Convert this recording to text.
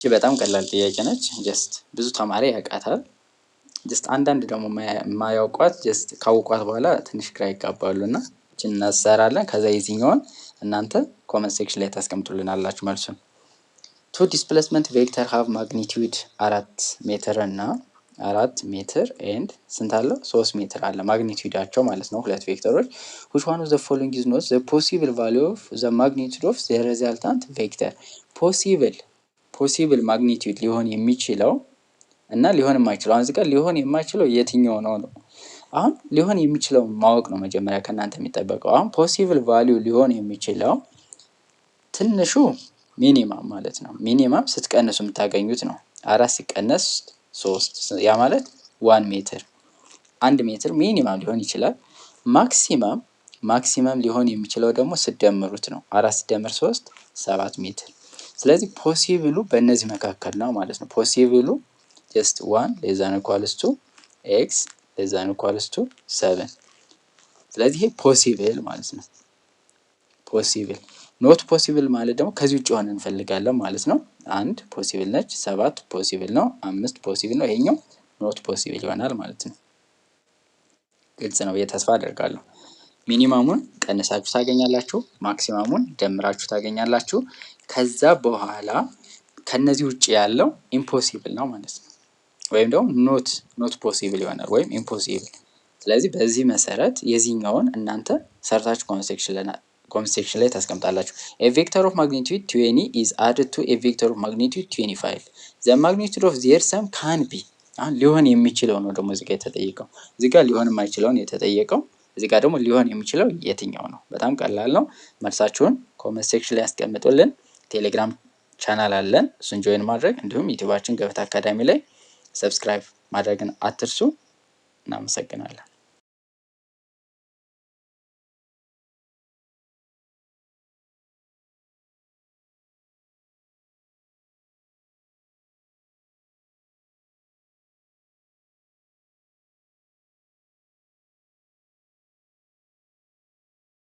እቺ በጣም ቀላል ጥያቄ ነች። ጀስት ብዙ ተማሪ ያውቃታል። ጀስት አንዳንድ ደግሞ የማያውቋት ጀስት ካወቋት በኋላ ትንሽ ግራ ይጋባሉና እቺን እናሰራለን። ከዛ የዚህኛውን እናንተ ኮመንት ሴክሽን ላይ ታስቀምጡልናላችሁ መልሱን። ቱ ዲስፕሌስመንት ቬክተር ሃቭ ማግኒቲዩድ 4 ሜትር እና 4 ሜትር ኤንድ ስንት አለ 3 ሜትር አለ ማግኒቲዩዳቸው ማለት ነው ሁለት ቬክተሮች። which one of the following is not the possible value of the magnitude of the resultant vector? ፖሲብል ማግኒቲዩድ ሊሆን የሚችለው እና ሊሆን የማይችለው አሁን እዚህ ጋር ሊሆን የማይችለው የትኛው ነው? አሁን ሊሆን የሚችለው ማወቅ ነው መጀመሪያ ከናንተ የሚጠበቀው። አሁን ፖሲብል ቫልዩ ሊሆን የሚችለው ትንሹ ሚኒመም ማለት ነው። ሚኒመም ስትቀንሱ የምታገኙት ነው። 4 ሲቀነስ 3 ያ ማለት 1 ሜትር 1 ሜትር ሚኒመም ሊሆን ይችላል። ማክሲመም ሊሆን የሚችለው ደግሞ ስትደምሩት ነው። 4 ሲደመር 3 7 ሜትር። ስለዚህ ፖሲብሉ በእነዚህ መካከል ነው ማለት ነው። ፖሲብሉ just 1 less than equals to x less than equals to 7 ስለዚህ ይሄ ፖሲብል ማለት ነው። ፖሲብል ኖት ፖሲብል ማለት ደግሞ ከዚህ ውጭ ሆነ እንፈልጋለን ማለት ነው። 1 ፖሲብል ነች፣ 7 ፖሲብል ነው፣ 5 ፖሲብል ነው። ይሄኛው ኖት ፖሲብል ይሆናል ማለት ነው። ግልጽ ነው ብዬ ተስፋ አደርጋለሁ። ሚኒመሙን ቀንሳችሁ ታገኛላችሁ፣ ማክሲመሙን ደምራችሁ ታገኛላችሁ። ከዛ በኋላ ከነዚህ ውጭ ያለው ኢምፖሲብል ነው ማለት ነው። ወይም ደግሞ ኖት ፖሲብል ይሆናል ወይም ኢምፖሲብል። ስለዚህ በዚህ መሰረት የዚህኛውን እናንተ ሰርታችሁ ኮመንት ሴክሽን ላይ ታስቀምጣላችሁ። a vector of magnitude 20 is added to a vector of magnitude 25 the magnitude of their sum can be አሁን ሊሆን የሚችለው ነው ደግሞ እዚህ ጋር የተጠየቀው። እዚህ ጋር ሊሆን የማይችለው ነው የተጠየቀው። እዚህ ጋር ደግሞ ሊሆን የሚችለው የትኛው ነው? በጣም ቀላል ነው። መልሳችሁን ኮመንት ሴክሽን ላይ ያስቀምጡልን። ቴሌግራም ቻናል አለን፣ እሱን ጆይን ማድረግ እንዲሁም ዩቲዩባችን ገበታ አካዳሚ ላይ ሰብስክራይብ ማድረግን አትርሱ። እናመሰግናለን።